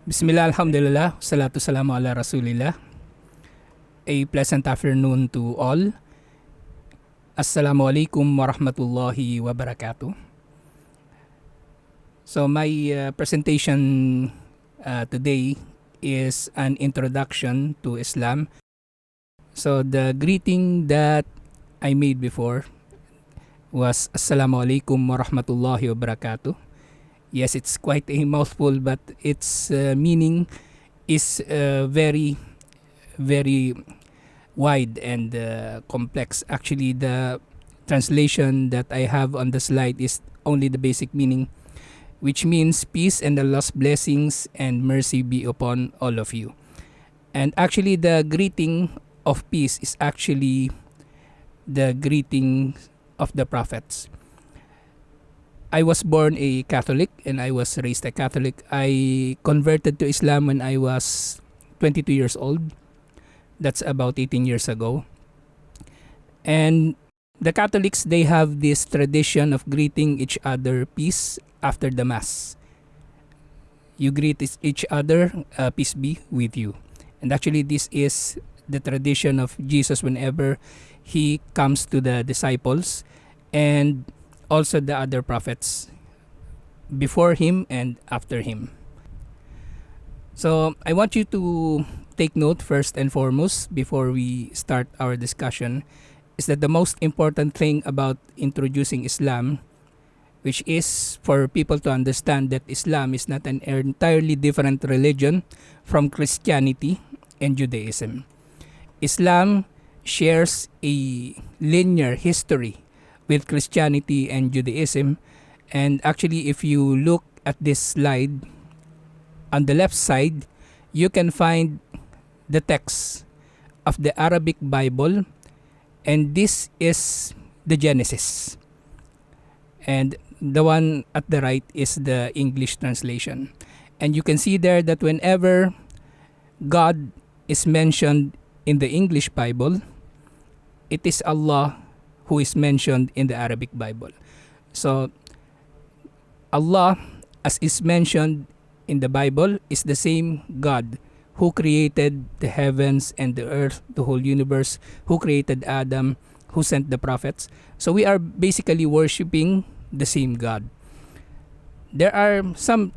Bismillah, alhamdulillah, salatu salamu ala rasulillah. A pleasant afternoon to all. Assalamualaikum warahmatullahi wabarakatuh. So my presentation today is an introduction to Islam. So the greeting that I made before was Assalamualaikum warahmatullahi wabarakatuh. Yes, it's quite a mouthful, but its meaning is very, very wide and complex. Actually, the translation that I have on the slide is only the basic meaning, which means peace and Allah's blessings and mercy be upon all of you. And actually, the greeting of peace is actually the greeting of the prophets. I was born a Catholic and I was raised a Catholic. I converted to Islam when I was 22 years old. That's about 18 years ago. And the Catholics, they have this tradition of greeting each other peace after the Mass. You greet each other, peace be with you. And actually, this is the tradition of Jesus whenever he comes to the disciples and also the other prophets before him and after him. So I want you to take note first and foremost before we start our discussion is that the most important thing about introducing Islam, which is for people to understand that Islam is not an entirely different religion from Christianity and Judaism. Islam shares a linear history with Christianity and Judaism. And actually, if you look at this slide, on the left side, you can find the text of the Arabic Bible, and this is the Genesis. And the one at the right is the English translation. And you can see there that whenever God is mentioned in the English Bible, it is Allah who is mentioned in the Arabic Bible. So Allah, as is mentioned in the Bible, is the same God who created the heavens and the earth, the whole universe, who created Adam, who sent the prophets. So we are basically worshiping the same God. There are some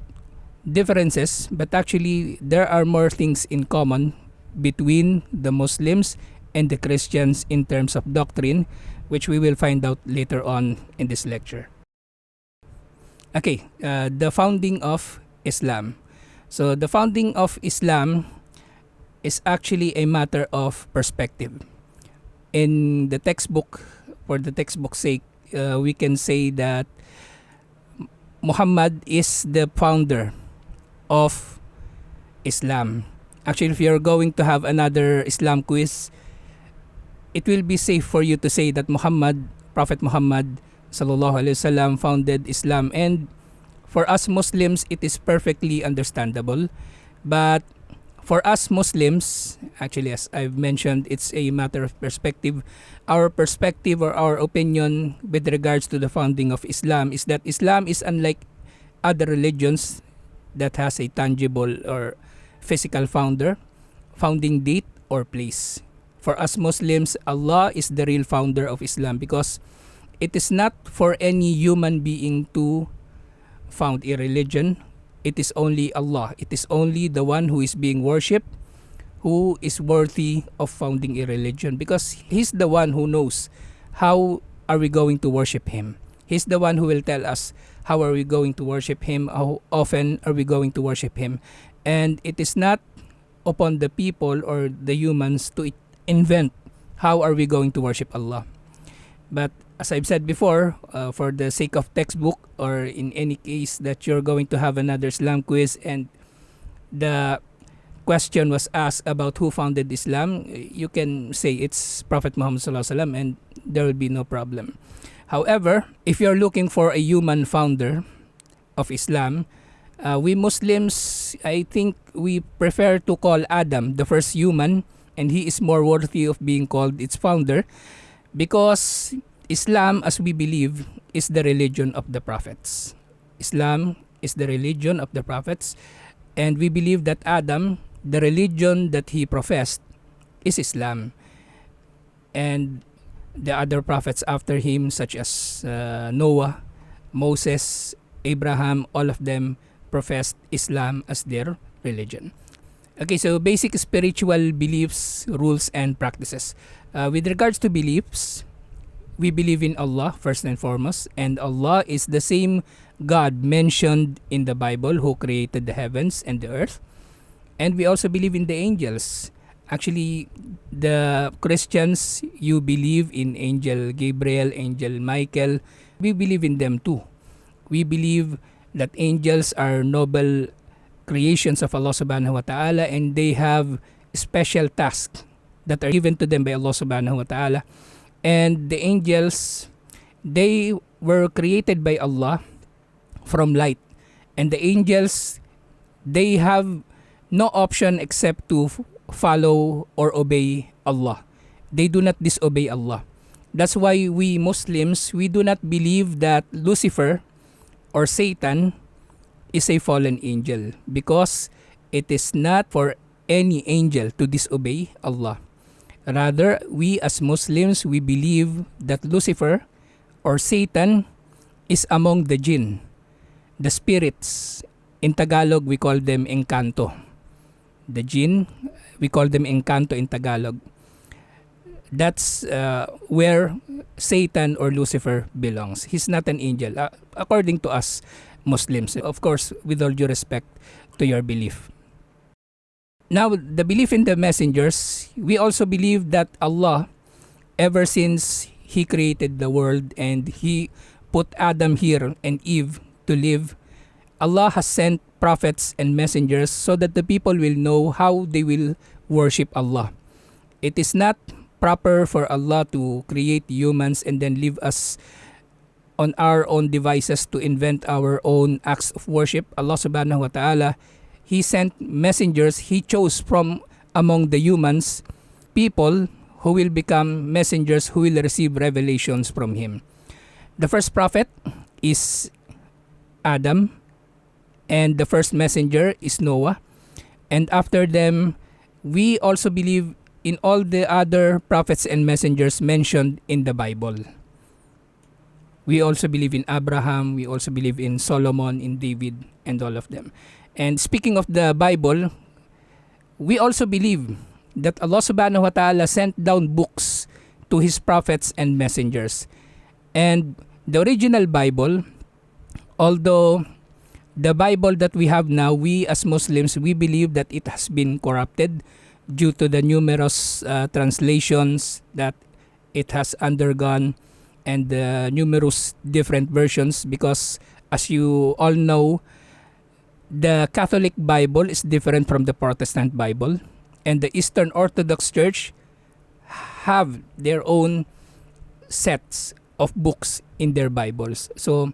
differences, but actually there are more things in common between the Muslims and the Christians in terms of doctrine, which we will find out later on in this lecture. Okay, the founding of Islam. So the founding of Islam is actually a matter of perspective. In the textbook, for the textbook's sake, we can say that Muhammad is the founder of Islam. Actually, if you're going to have another Islam quiz, it will be safe for you to say that Prophet Muhammad sallallahu alaihi wasallam founded Islam. And for us Muslims, it is perfectly understandable. But for us Muslims, actually, as I've mentioned, it's a matter of perspective. Our perspective or our opinion with regards to the founding of Islam is that Islam is unlike other religions that has a tangible or physical founding date, or place. For us Muslims, Allah is the real founder of Islam because it is not for any human being to found a religion. It is only Allah. It is only the one who is being worshipped who is worthy of founding a religion, because He's the one who knows how are we going to worship Him. He's the one who will tell us how are we going to worship Him, how often are we going to worship Him. And it is not upon the people or the humans to invent how are we going to worship Allah. But as I've said before, for the sake of textbook, or in any case that you're going to have another Islam quiz and the question was asked about who founded Islam, you can say it's Prophet Muhammad sallallahu alaihi wasallam, and there will be no problem. However, if you're looking for a human founder of Islam, we Muslims, I think we prefer to call Adam the first human, and he is more worthy of being called its founder, because Islam, as we believe, is the religion of the prophets. Islam is the religion of the prophets, And we believe that Adam, the religion that he professed, is Islam. And the other prophets after him, such as Noah, Moses, Abraham, all of them professed Islam as their religion. Okay, so basic spiritual beliefs, rules, and practices. With regards to beliefs, we believe in Allah first and foremost, and Allah is the same God mentioned in the Bible who created the heavens and the earth. And we also believe in the angels. Actually, the Christians, you believe in Angel Gabriel, Angel Michael. We believe in them too. We believe that angels are noble creations of Allah subhanahu wa ta'ala, and they have special tasks that are given to them by Allah subhanahu wa ta'ala. And the angels, they were created by Allah from light. And the angels, they have no option except to follow or obey Allah. They do not disobey Allah. That's why we Muslims, we do not believe that Lucifer or Satan is a fallen angel, because it is not for any angel to disobey Allah. Rather, we as Muslims, we believe that Lucifer or Satan is among the jinn, the spirits. In Tagalog, we call them engkanto. The jinn, we call them engkanto in Tagalog. That's where Satan or Lucifer belongs. He's not an angel, according to us Muslims. Of course, with all due respect to your belief. Now, the belief in the messengers, we also believe that Allah, ever since He created the world and He put Adam here and Eve to live, Allah has sent prophets and messengers so that the people will know how they will worship Allah. It is not proper for Allah to create humans and then leave us on our own devices to invent our own acts of worship. Allah subhanahu wa ta'ala, He sent messengers. He chose from among the humans people who will become messengers, who will receive revelations from Him. The first prophet is Adam, and the first messenger is Noah. And after them, we also believe in all the other prophets and messengers mentioned in the Bible. We also believe in Abraham, we also believe in Solomon, in David, and all of them. And speaking of the Bible, we also believe that Allah subhanahu wa ta'ala sent down books to His prophets and messengers. And the original Bible, although the Bible that we have now, we as Muslims, we believe that it has been corrupted due to the numerous translations that it has undergone and the numerous different versions, because as you all know, the Catholic Bible is different from the Protestant Bible, and the Eastern Orthodox Church have their own sets of books in their Bibles. So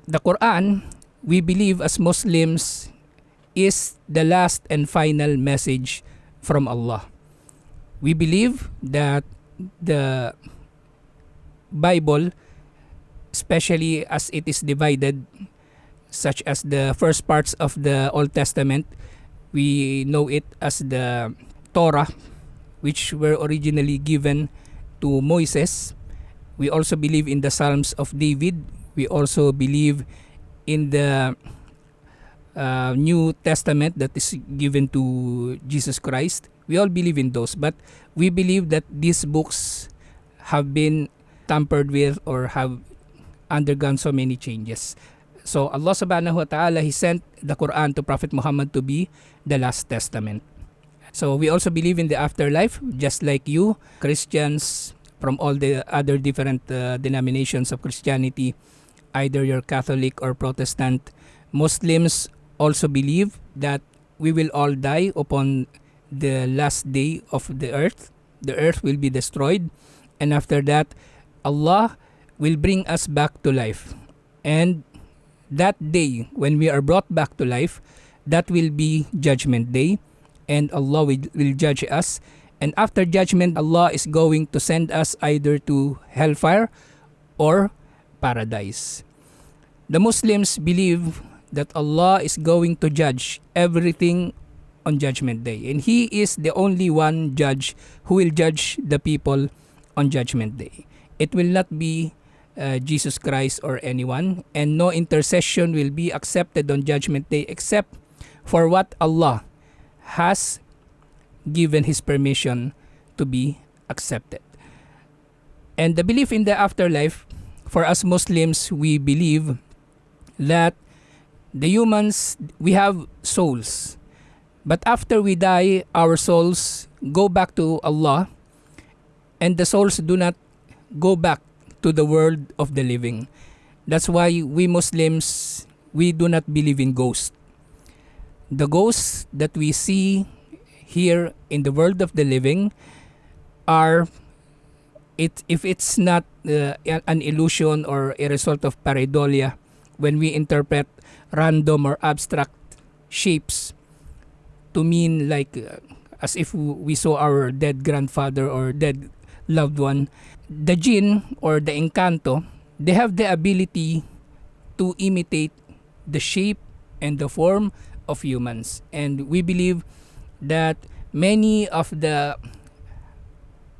the Quran, we believe as Muslims, is the last and final message from Allah. We believe that the Bible, especially as it is divided, such as the first parts of the Old Testament, we know it as the Torah, which were originally given to Moses. We also believe in the Psalms of David. We also believe in the New Testament that is given to Jesus Christ. We all believe in those, but we believe that these books have been tampered with or have undergone so many changes. So Allah subhanahu wa ta'ala, He sent the Quran to Prophet Muhammad to be the last testament. So we also believe in the afterlife, just like you, Christians from all the other different denominations of Christianity, either you're Catholic or Protestant. Muslims also believe that we will all die upon the last day of the earth. The earth will be destroyed, and after that, Allah will bring us back to life. And that day, when we are brought back to life, that will be Judgment Day, and Allah will judge us. And after judgment, Allah is going to send us either to hellfire or paradise. The Muslims believe that Allah is going to judge everything on Judgment Day. And He is the only one judge who will judge the people on Judgment Day. It will not be Jesus Christ or anyone, and no intercession will be accepted on Judgment Day except for what Allah has given His permission to be accepted. And the belief in the afterlife, for us Muslims, we believe that the humans, we have souls. But after we die, our souls go back to Allah, and the souls do not go back to the world of the living. That's why we Muslims, we do not believe in ghosts. The ghosts that we see here in the world of the living are, if it's not an illusion or a result of pareidolia, when we interpret random or abstract shapes to mean like as if we saw our dead grandfather or dead loved one, the jinn or the encanto, they have the ability to imitate the shape and the form of humans. And we believe that many of the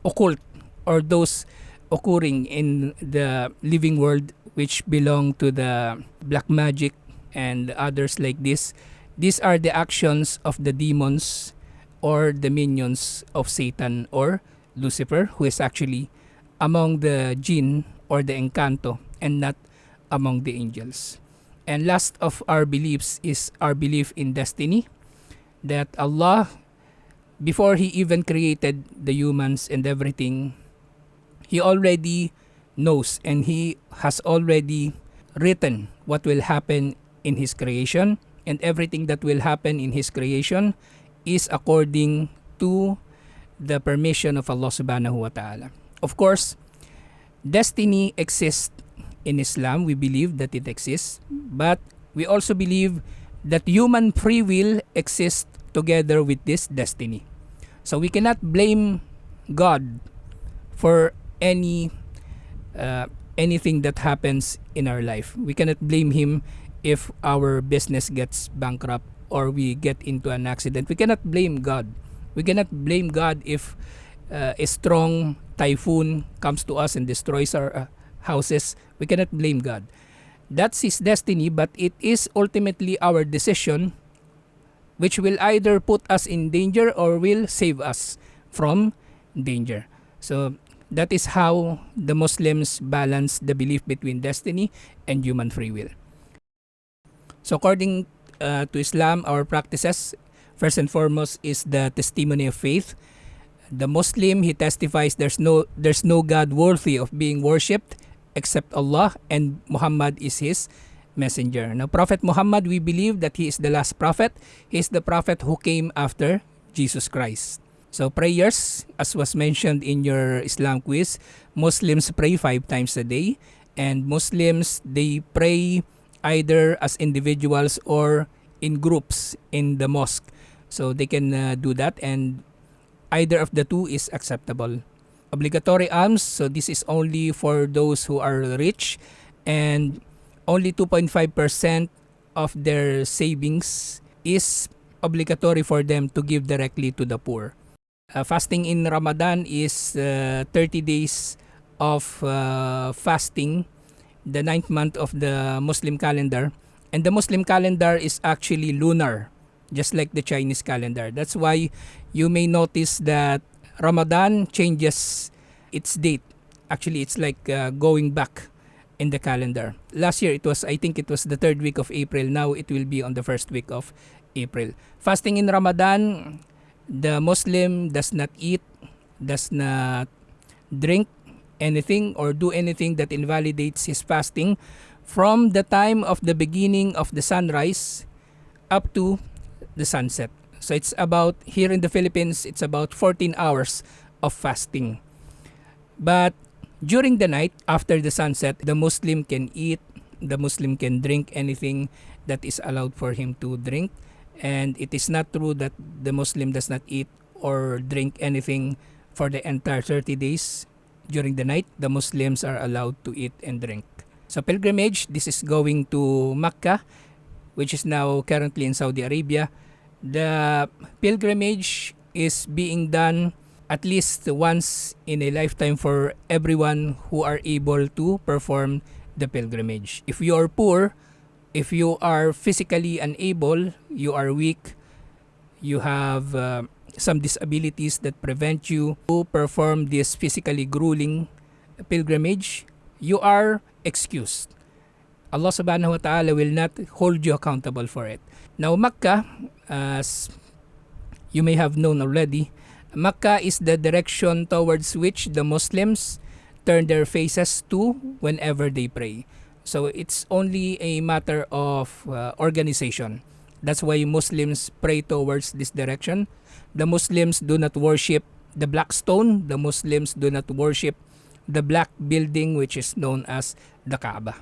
occult or those occurring in the living world, which belong to the black magic and others like this, these are the actions of the demons or the minions of Satan or Lucifer, who is actually among the jinn or the encanto and not among the angels. And last of our beliefs is our belief in destiny, that Allah, before He even created the humans and everything, He already knows and He has already written what will happen in His creation, and everything that will happen in His creation is according to the permission of Allah subhanahu wa ta'ala. Of course, destiny exists in Islam. We believe that it exists, but we also believe that human free will exists together with this destiny. So we cannot blame God for anything that happens in our life. We cannot blame Him if our business gets bankrupt or we get into an accident. We cannot blame God. We cannot blame God if a strong typhoon comes to us and destroys our houses. We cannot blame God. That's His destiny, but it is ultimately our decision, which will either put us in danger or will save us from danger. So that is how the Muslims balance the belief between destiny and human free will. So according to Islam, our practices, first and foremost, is the testimony of faith. The Muslim, he testifies there's no God worthy of being worshipped except Allah, and Muhammad is his messenger. Now, Prophet Muhammad, we believe that he is the last prophet. He is the prophet who came after Jesus Christ. So prayers, as was mentioned in your Islam quiz, Muslims pray 5 times a day, and Muslims, they pray either as individuals or in groups in the mosque. So they can do that, and either of the two is acceptable. Obligatory alms, so this is only for those who are rich, and only 2.5% of their savings is obligatory for them to give directly to the poor. Fasting in Ramadan is 30 days of fasting, the 9th month of the Muslim calendar. And the Muslim calendar is actually lunar, just like the Chinese calendar. That's why you may notice that Ramadan changes its date. Actually, it's like going back in the calendar. Last year, I think it was the 3rd week of April. Now it will be on the 1st week of April. Fasting in Ramadan, the Muslim does not eat, does not drink anything or do anything that invalidates his fasting from the time of the beginning of the sunrise up to the sunset. So it's about, here in the Philippines, it's about 14 hours of fasting. But during the night, after the sunset, the Muslim can eat, the Muslim can drink anything that is allowed for him to drink. And it is not true that the Muslim does not eat or drink anything for the entire 30 days. During the night, the Muslims are allowed to eat and drink. So pilgrimage, this is going to Makkah, which is now currently in Saudi Arabia. The pilgrimage is being done at least once in a lifetime for everyone who are able to perform the pilgrimage. If you are poor, if you are physically unable, you are weak, you have some disabilities that prevent you to perform this physically grueling pilgrimage, you are excused. Allah subhanahu wa ta'ala will not hold you accountable for it. Now, Makkah, as you may have known already, Makkah is the direction towards which the Muslims turn their faces to whenever they pray. So it's only a matter of organization. That's why Muslims pray towards this direction. The Muslims do not worship the black stone. The Muslims do not worship the black building which is known as the Kaaba.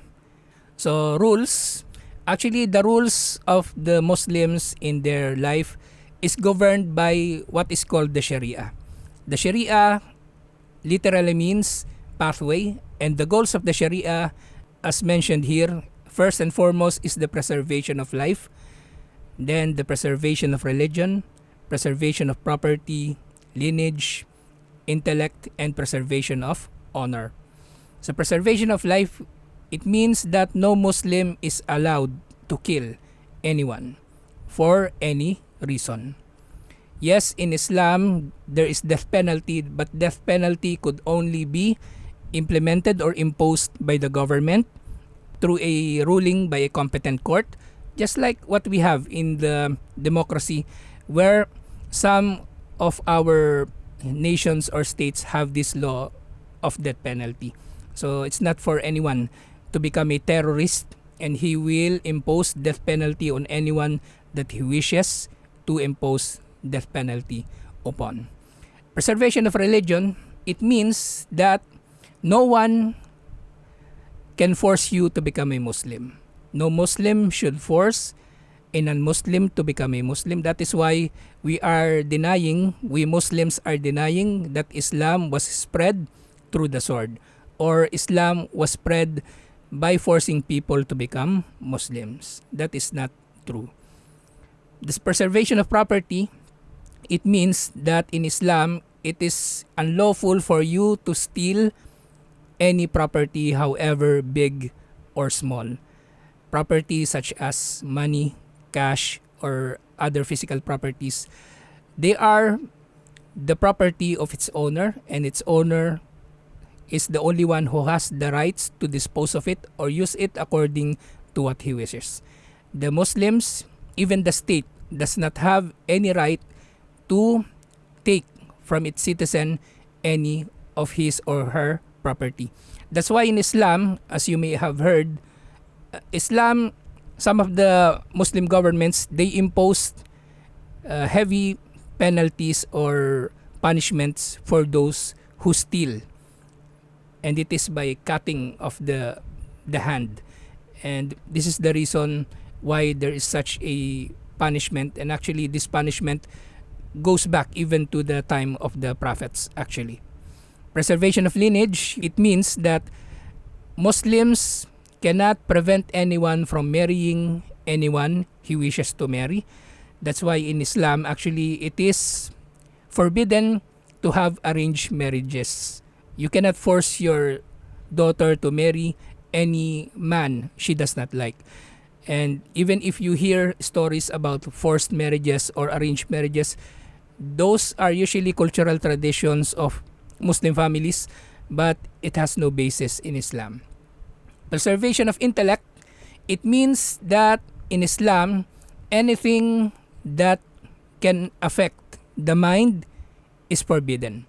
So rules, actually the rules of the Muslims in their life is governed by what is called the Sharia. The Sharia literally means pathway, and the goals of the Sharia, as mentioned here, first and foremost is the preservation of life, then the preservation of religion, preservation of property, lineage, intellect, and preservation of honor. So preservation of life, it means that no Muslim is allowed to kill anyone for any reason. Yes, in Islam, there is death penalty, but death penalty could only be implemented or imposed by the government through a ruling by a competent court, just like what we have in the democracy, where some of our nations or states have this law of death penalty. So it's not for anyone to become a terrorist, and he will impose death penalty on anyone that he wishes to impose death penalty upon. Preservation of religion, it means that no one can force you to become a Muslim. No Muslim should force a non-Muslim to become a Muslim. That is why we Muslims are denying that Islam was spread through the sword, or Islam was spread by forcing people to become Muslims. That is not true. This preservation of property, it means that in Islam, it is unlawful for you to steal any property, however big or small. Property such as money, cash, or other physical properties, they are the property of its owner, and its owner is the only one who has the rights to dispose of it or use it according to what he wishes. The Muslims, even the state, does not have any right to take from its citizen any of his or her property. That's why in Islam, as you may have heard, Islam, some of the Muslim governments, they imposed heavy penalties or punishments for those who steal. And it is by cutting of the hand. And this is the reason why there is such a punishment. And actually, this punishment goes back even to the time of the prophets, actually. Preservation of lineage, it means that Muslims cannot prevent anyone from marrying anyone he wishes to marry. That's why in Islam, actually, it is forbidden to have arranged marriages. You cannot force your daughter to marry any man she does not like. And even if you hear stories about forced marriages or arranged marriages, those are usually cultural traditions of Muslim families, but it has no basis in Islam. Preservation of intellect, it means that in Islam, anything that can affect the mind is forbidden.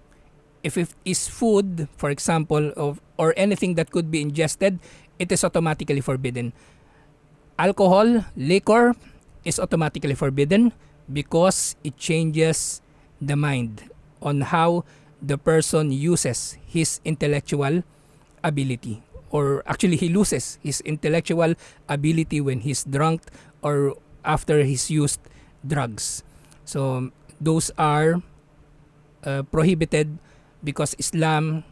If it is food, for example, or anything that could be ingested, it is automatically forbidden. Alcohol, liquor is automatically forbidden because it changes the mind on how the person uses his intellectual ability. Or actually, he loses his intellectual ability when he's drunk or after he's used drugs. So those are prohibited because Islam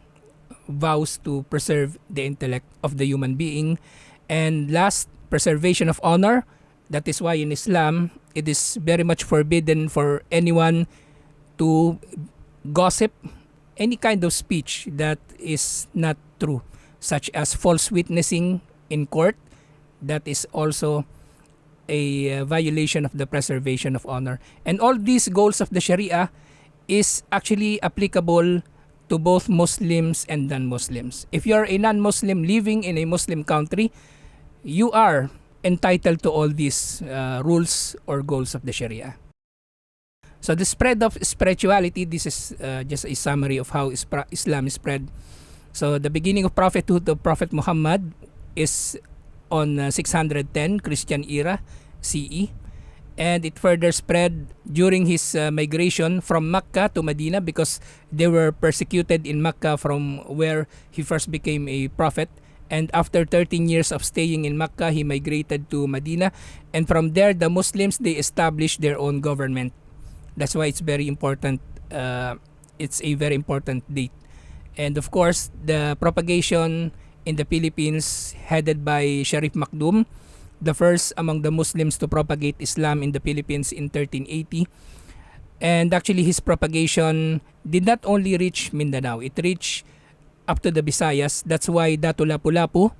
vows to preserve the intellect of the human being. And last, preservation of honor. That is why in Islam, it is very much forbidden for anyone to gossip, any kind of speech that is not true, such as false witnessing in court. That is also a violation of the preservation of honor. And all these goals of the Sharia is actually applicable to both Muslims and non-Muslims. If you are a non-Muslim living in a Muslim country, you are entitled to all these rules or goals of the Sharia. So the spread of spirituality, this is just a summary of how Islam is spread. So the beginning of prophethood of Prophet Muhammad is on 610 Christian era CE, and it further spread during his migration from Makkah to Medina, because they were persecuted in Makkah from where he first became a prophet. And after 13 years of staying in Makkah, he migrated to Medina, and from there the Muslims, they established their own government. That's why it's very important. It's a very important date. And of course, the propagation in the Philippines, headed by Sharif Makdum, the first among the Muslims to propagate Islam in the Philippines in 1380. And actually, his propagation did not only reach Mindanao, it reached up to the Visayas. That's why Datu Lapu-Lapu,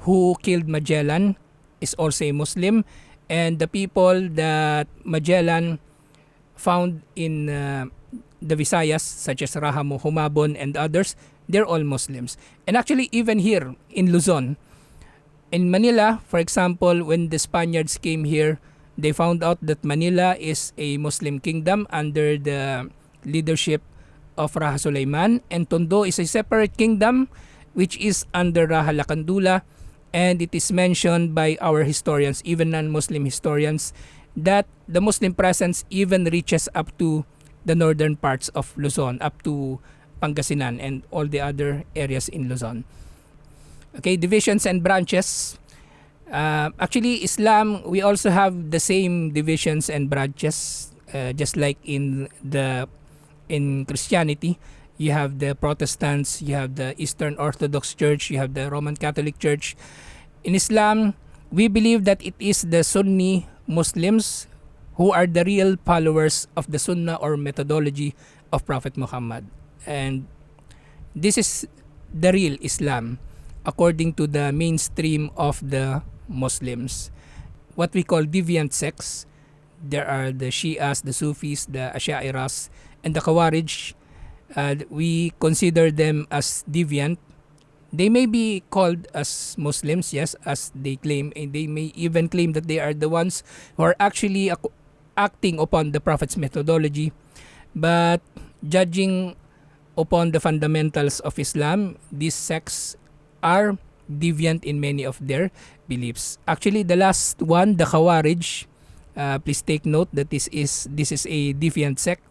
who killed Magellan, is also a Muslim. And the people that Magellan found in the Visayas, such as Rahamo, Humabon, and others, they're all Muslims. And actually, even here in Luzon, in Manila, for example, when the Spaniards came here, they found out that Manila is a Muslim kingdom under the leadership of Raja Sulaiman, and Tondo is a separate kingdom which is under Raja Lakandula. And it is mentioned by our historians, even non-Muslim historians, that the Muslim presence even reaches up to the northern parts of Luzon, up to Pangasinan and all the other areas in Luzon. Okay, divisions and branches. Actually, Islam, we also have the same divisions and branches, just like in Christianity. You have the Protestants, you have the Eastern Orthodox Church, you have the Roman Catholic Church. In Islam, we believe that it is the Sunni Muslims who are the real followers of the Sunnah or methodology of Prophet Muhammad. And this is the real Islam according to the mainstream of the Muslims. What we call deviant sects, there are the Shias, the Sufis, the Ashairas, and the Khawarij. We consider them as deviant. They may be called as Muslims, yes, as they claim, and they may even claim that they are the ones who are actually acting upon the Prophet's methodology. But judging upon the fundamentals of Islam, these sects are deviant in many of their beliefs. Actually, the last one, the Khawarij, please take note that this is a deviant sect,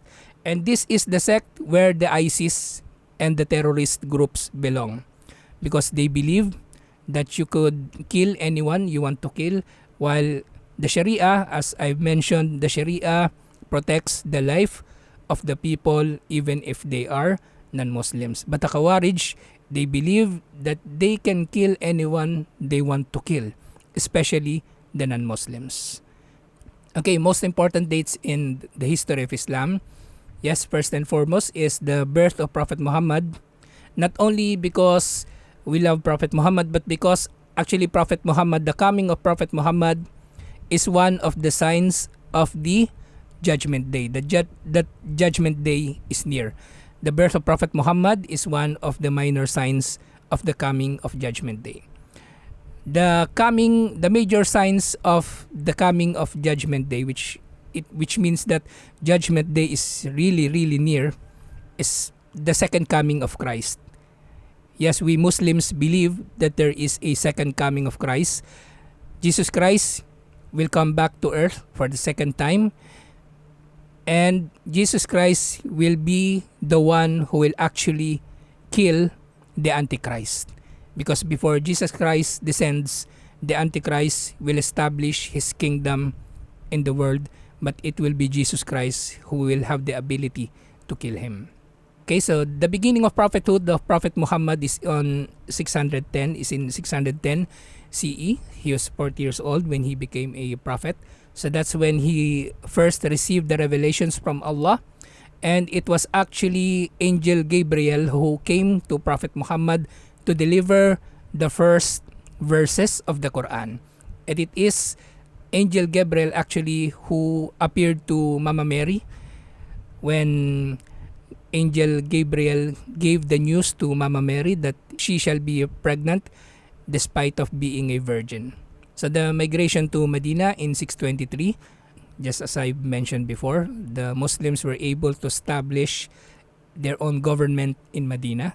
and this is the sect where the ISIS and the terrorist groups belong, because they believe that you could kill anyone you want to kill, while the Sharia, as I've mentioned, the Sharia protects the life of the people even if they are non-Muslims. But the Khawarij, they believe that they can kill anyone they want to kill, especially the non-Muslims. Okay, most important dates in the history of Islam. Yes, first and foremost is the birth of Prophet Muhammad. Not only because we love Prophet Muhammad, but because actually Prophet Muhammad, the coming of Prophet Muhammad is one of the signs of the Judgment Day. That Judgment Day is near. The birth of Prophet Muhammad is one of the minor signs of the coming of Judgment Day. The major signs of the coming of Judgment Day, which means that Judgment Day is really, really near, is the second coming of Christ. Yes, we Muslims believe that there is a second coming of Christ. Jesus Christ will come back to earth for the second time. And Jesus Christ will be the one who will actually kill the Antichrist. Because before Jesus Christ descends, the Antichrist will establish his kingdom in the world, but it will be Jesus Christ who will have the ability to kill him. Okay, so the beginning of prophethood of Prophet Muhammad is on 610, is in 610 CE. He was 40 years old when he became a prophet. So that's when he first received the revelations from Allah. And it was actually Angel Gabriel who came to Prophet Muhammad to deliver the first verses of the Quran. And it is Angel Gabriel actually who appeared to Mama Mary when Angel Gabriel gave the news to Mama Mary that she shall be pregnant despite of being a virgin. So the migration to Medina in 623, just as I mentioned before, the Muslims were able to establish their own government in Medina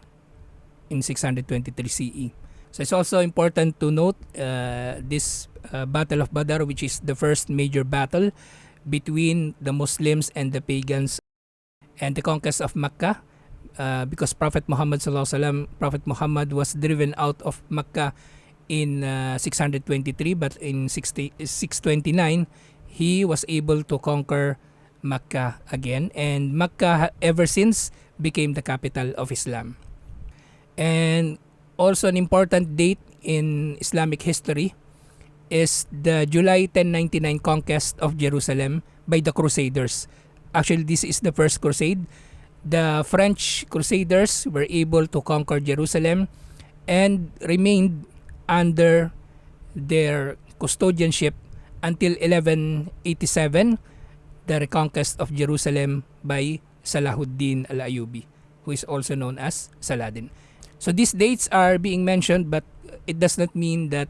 in 623 CE. So it's also important to note this Battle of Badr, which is the first major battle between the Muslims and the pagans, and the conquest of Makkah, because Prophet Muhammad Prophet Muhammad was driven out of Makkah in 623, but in 629 he was able to conquer Makkah again, and Makkah ever since became the capital of Islam. And also an important date in Islamic history is the July 1099 conquest of Jerusalem by the Crusaders. Actually, this is the first crusade. The French Crusaders were able to conquer Jerusalem and remained under their custodianship until 1187, the reconquest of Jerusalem by Salahuddin al-Ayyubi, who is also known as Saladin. So these dates are being mentioned, but it does not mean that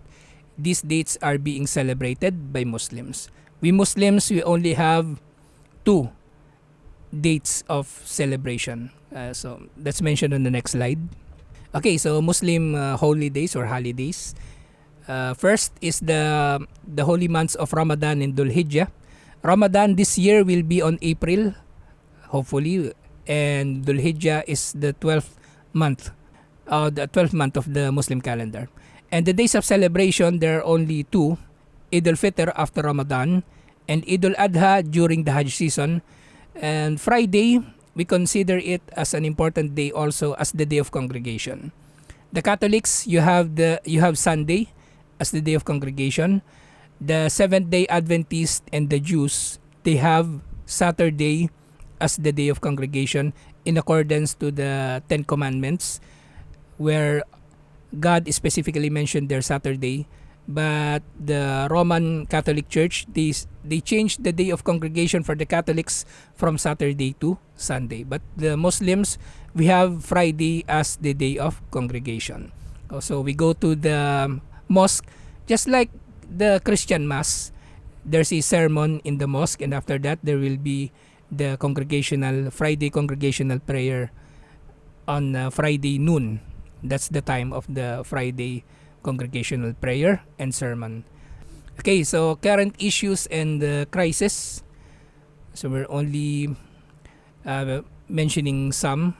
these dates are being celebrated by Muslims. We Muslims, we only have two dates of celebration. So that's mentioned on the next slide. Okay, so Muslim holy days or holidays. First is the holy months of Ramadan and Dhul Hijjah. Ramadan this year will be on April, hopefully, and Dhul Hijjah is the 12th month of the Muslim calendar. And the days of celebration, there are only two: Eid al-Fitr after Ramadan and Eid al-Adha during the Hajj season. And Friday, we consider it as an important day also as the day of congregation. The Catholics, you have Sunday as the day of congregation. The Seventh-day Adventists and the Jews, they have Saturday as the day of congregation in accordance to the Ten Commandments, where God specifically mentioned their Saturday. But the Roman Catholic Church, they changed the day of congregation for the Catholics from Saturday to Sunday. But the Muslims, we have Friday as the day of congregation. So we go to the mosque, just like the Christian Mass. There's a sermon in the mosque, and after that there will be the Friday congregational prayer on Friday noon. That's the time of the Friday congregational prayer and sermon. Okay, so current issues and crisis. So we're only mentioning some.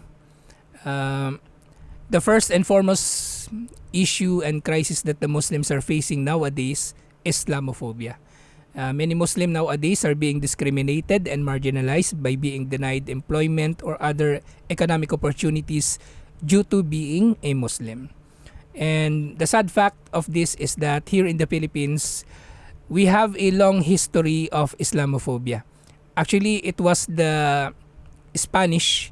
The first and foremost issue and crisis that the Muslims are facing nowadays is Islamophobia. Many Muslims nowadays are being discriminated and marginalized by being denied employment or other economic opportunities due to being a Muslim. And the sad fact of this is that here in the Philippines, we have a long history of Islamophobia. Actually, it was the Spanish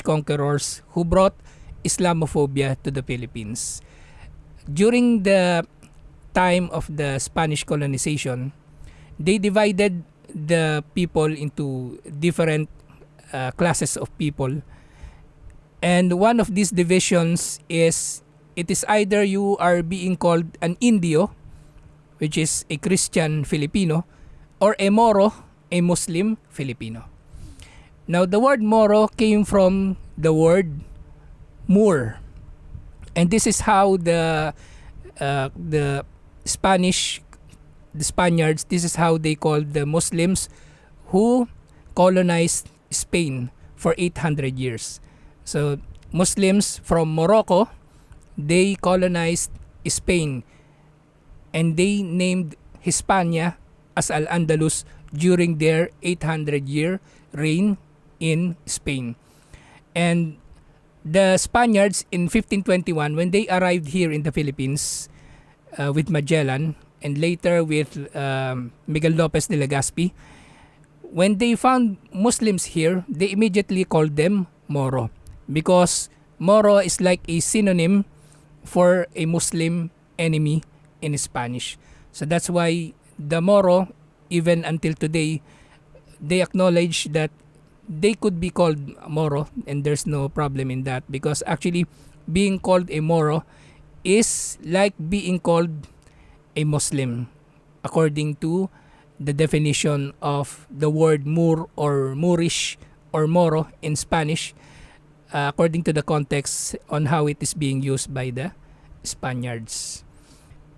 conquerors who brought Islamophobia to the Philippines. During the time of the Spanish colonization, they divided the people into different classes of people. And one of these divisions is, it is either you are being called an Indio, which is a Christian Filipino, or a Moro, a Muslim Filipino. Now, the word Moro came from the word Moor. And this is how the Spaniards, this is how they called the Muslims who colonized Spain for 800 years. So Muslims from Morocco, they colonized Spain, and they named Hispania as Al-Andalus during their 800-year reign in Spain. And the Spaniards in 1521, when they arrived here in the Philippines with Magellan and later with Miguel Lopez de Legazpi, when they found Muslims here, they immediately called them Moro, because Moro is like a synonym for a Muslim enemy in Spanish. So that's why the Moro, even until today, they acknowledge that they could be called Moro, and there's no problem in that, because actually being called a Moro is like being called a Muslim according to the definition of the word Moor or Moorish or Moro in Spanish, according to the context on how it is being used by the Spaniards.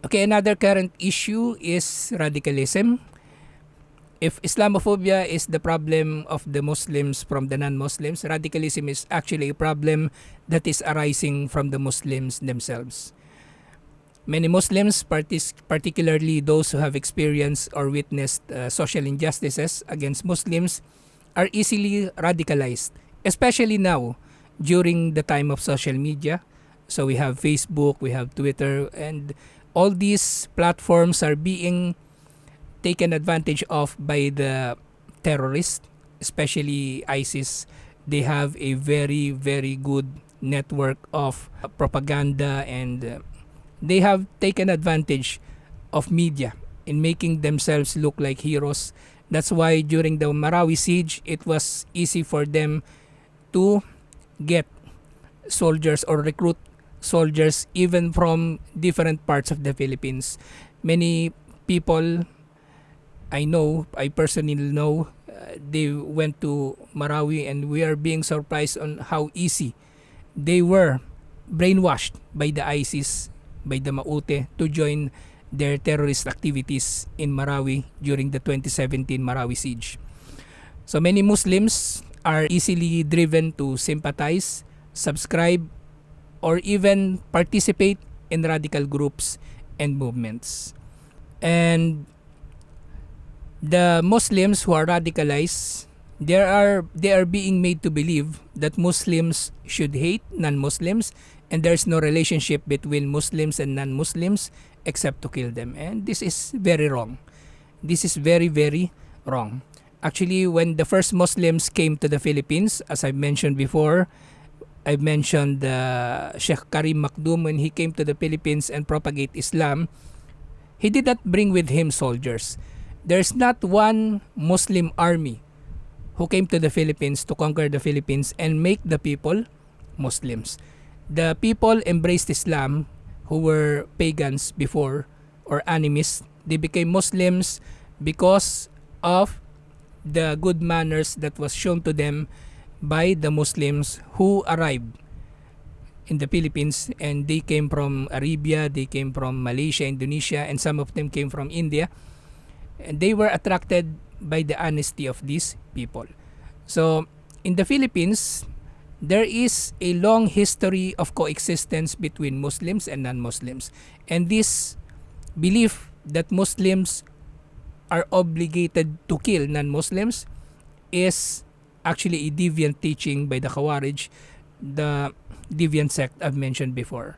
Okay, another current issue is radicalism. If Islamophobia is the problem of the Muslims from the non-Muslims, radicalism is actually a problem that is arising from the Muslims themselves. Many Muslims, particularly those who have experienced or witnessed social injustices against Muslims, are easily radicalized, especially now during the time of social media. So we have Facebook, we have Twitter, and all these platforms are being taken advantage of by the terrorists, especially ISIS. They have a very, very good network of propaganda, and they have taken advantage of media in making themselves look like heroes. That's why during the Marawi siege, it was easy for them to get soldiers or recruit soldiers even from different parts of the Philippines. Many people I personally know, they went to Marawi, and we are being surprised on how easy they were brainwashed by the ISIS, by the Maute, to join their terrorist activities in Marawi during the 2017 Marawi siege. So many Muslims are easily driven to sympathize, subscribe, or even participate in radical groups and movements. And the Muslims who are radicalized, they are being made to believe that Muslims should hate non-Muslims, and there's no relationship between Muslims and non-Muslims except to kill them. And this is very wrong. This is very, very wrong. Actually, when the first Muslims came to the Philippines, as I mentioned before, I mentioned Sheikh Karim Makdum, when he came to the Philippines and propagate Islam, he did not bring with him soldiers. There's not one Muslim army who came to the Philippines to conquer the Philippines and make the people Muslims. The people embraced Islam who were pagans before or animists. They became Muslims because of the good manners that was shown to them by the Muslims who arrived in the Philippines, and they came from Arabia, they came from Malaysia, Indonesia, and some of them came from India. And they were attracted by the honesty of these people. So in the Philippines, there is a long history of coexistence between Muslims and non-Muslims. And this belief that Muslims are obligated to kill non-Muslims is actually a deviant teaching by the Khawarij, the deviant sect I've mentioned before.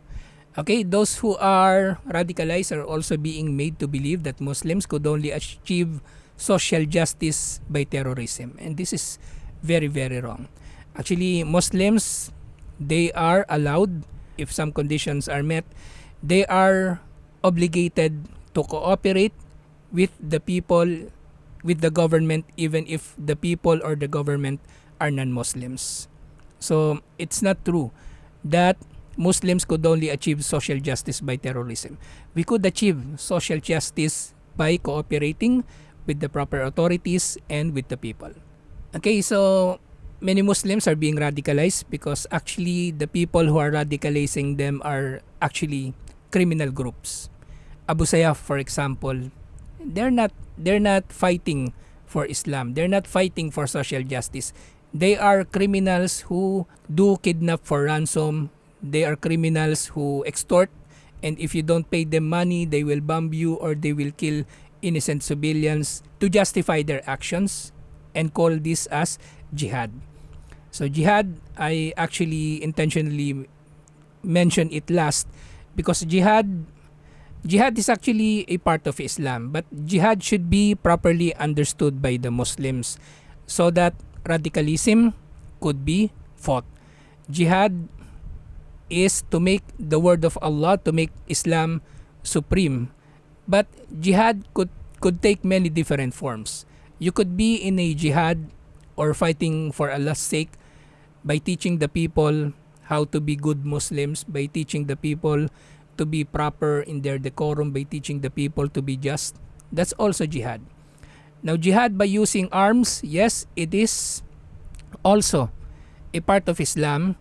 Okay, those who are radicalized are also being made to believe that Muslims could only achieve social justice by terrorism. And this is very, very wrong. Actually, Muslims, they are allowed, if some conditions are met, they are obligated to cooperate with the people, with the government, even if the people or the government are non-Muslims. So it's not true that Muslims could only achieve social justice by terrorism. We could achieve social justice by cooperating with the proper authorities and with the people. Okay, so many Muslims are being radicalized because actually the people who are radicalizing them are actually criminal groups. Abu Sayyaf, for example, they're not fighting for Islam. They're not fighting for social justice. They are criminals who do kidnap for ransom. They are criminals who extort, and if you don't pay them money, they will bomb you or they will kill innocent civilians to justify their actions and call this as jihad. So jihad, I actually intentionally mention it last because jihad is actually a part of Islam, but jihad should be properly understood by the Muslims so that radicalism could be fought. Jihad is to make the word of Allah, to make Islam supreme. But jihad could take many different forms. You could be in a jihad or fighting for Allah's sake by teaching the people how to be good Muslims, by teaching the people to be proper in their decorum, by teaching the people to be just. That's also jihad. Now, jihad by using arms, yes, it is also a part of Islam.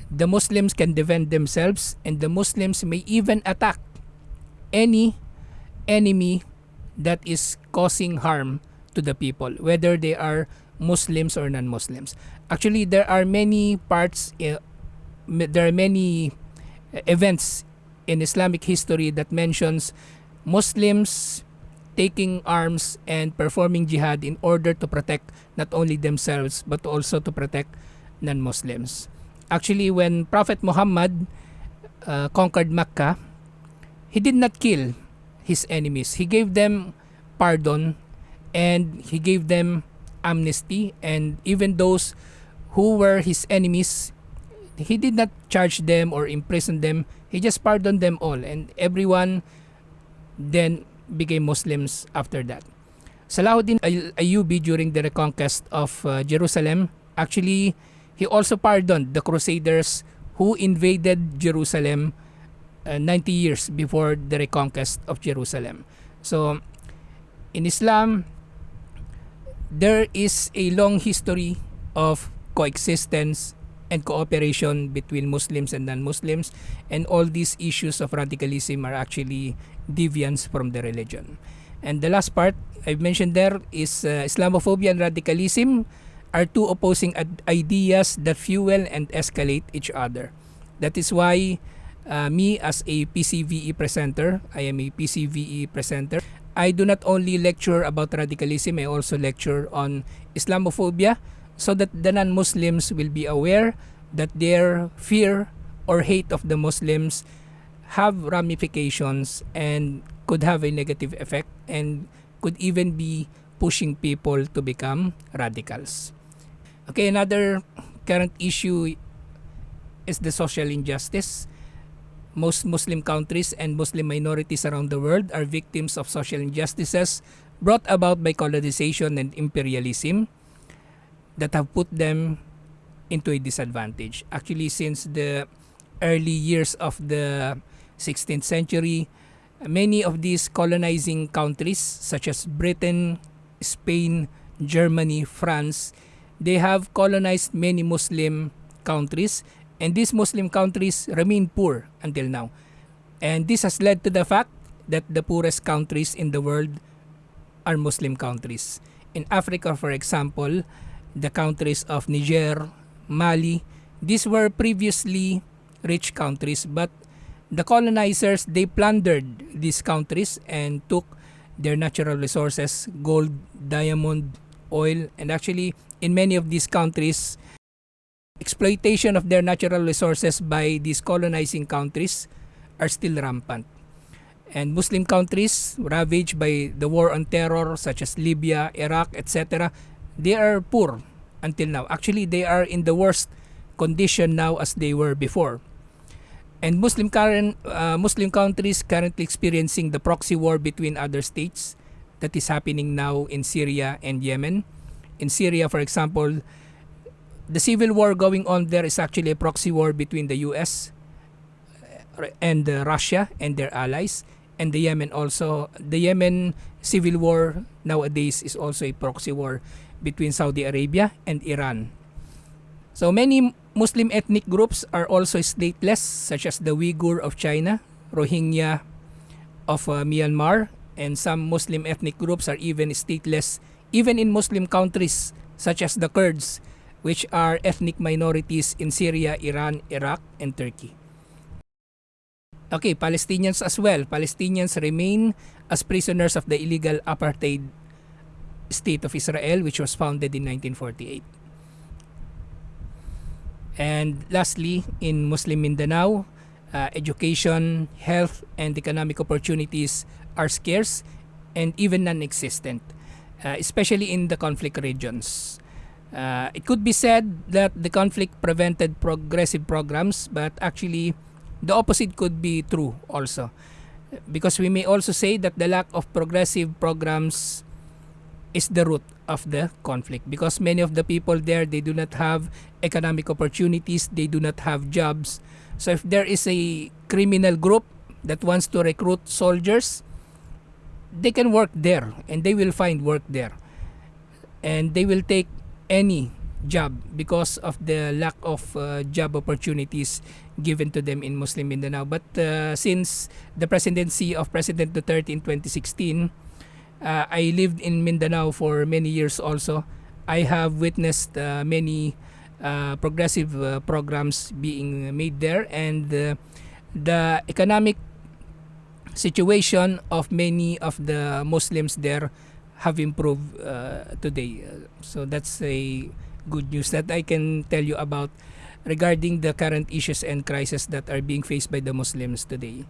The Muslims can defend themselves, and the Muslims may even attack any enemy that is causing harm to the people, whether they are Muslims or non-Muslims. Actually, there are many events in Islamic history that mentions Muslims taking arms and performing jihad in order to protect not only themselves but also to protect non-Muslims. Actually, when Prophet Muhammad conquered Makkah, he did not kill his enemies. He gave them pardon and he gave them amnesty, and even those who were his enemies, he did not charge them or imprison them. He just pardoned them all, and everyone then became Muslims after that. Salahuddin Ayyubi, during the reconquest of Jerusalem, actually he also pardoned the Crusaders who invaded Jerusalem 90 years before the reconquest of Jerusalem. So in Islam, there is a long history of coexistence and cooperation between Muslims and non-Muslims, and all these issues of radicalism are actually deviance from the religion. And the last part I've mentioned there is Islamophobia and radicalism are two opposing ideas that fuel and escalate each other. That is why me as a PCVE presenter, I am a PCVE presenter. I do not only lecture about radicalism, I also lecture on Islamophobia, so that the non-Muslims will be aware that their fear or hate of the Muslims have ramifications and could have a negative effect and could even be pushing people to become radicals. Okay, another current issue is the social injustice. Most Muslim countries and Muslim minorities around the world are victims of social injustices brought about by colonization and imperialism that have put them into a disadvantage. Actually, since the early years of the 16th century, many of these colonizing countries such as Britain, Spain, Germany, France, they have colonized many Muslim countries, and these Muslim countries remain poor until now. And this has led to the fact that the poorest countries in the world are Muslim countries. In Africa, for example, the countries of Niger, Mali, these were previously rich countries, but the colonizers, they plundered these countries and took their natural resources, gold, diamond, oil, and actually in many of these countries, exploitation of their natural resources by these colonizing countries are still rampant. And Muslim countries ravaged by the war on terror such as Libya, Iraq, etc., they are poor until now. Actually, they are in the worst condition now as they were before. And Muslim countries currently experiencing the proxy war between other states that is happening now in Syria and Yemen. In Syria, for example, the civil war going on there is actually a proxy war between the US and Russia and their allies. And the Yemen also, the Yemen civil war nowadays is also a proxy war between Saudi Arabia and Iran. So many Muslim ethnic groups are also stateless, such as the Uyghur of China, Rohingya of Myanmar, and some Muslim ethnic groups are even stateless even in Muslim countries such as the Kurds, which are ethnic minorities in Syria, Iran, Iraq, and Turkey. Okay, Palestinians as well. Palestinians remain as prisoners of the illegal apartheid state of Israel, which was founded in 1948. And lastly, in Muslim Mindanao, education, health, and economic opportunities are scarce and even non-existent, especially in the conflict regions. It could be said that the conflict prevented progressive programs, but actually, the opposite could be true also. Because we may also say that the lack of progressive programs is the root of the conflict, because many of the people there, they do not have economic opportunities, they do not have jobs. So if there is a criminal group that wants to recruit soldiers, they can work there and they will find work there, and they will take any job because of the lack of job opportunities given to them in Muslim Mindanao. But since the presidency of President Duterte in 2016, I lived in Mindanao for many years also. I have witnessed many progressive programs being made there, and the economic situation of many of the Muslims there have improved today. So that's a good news that I can tell you about regarding the current issues and crises that are being faced by the Muslims today.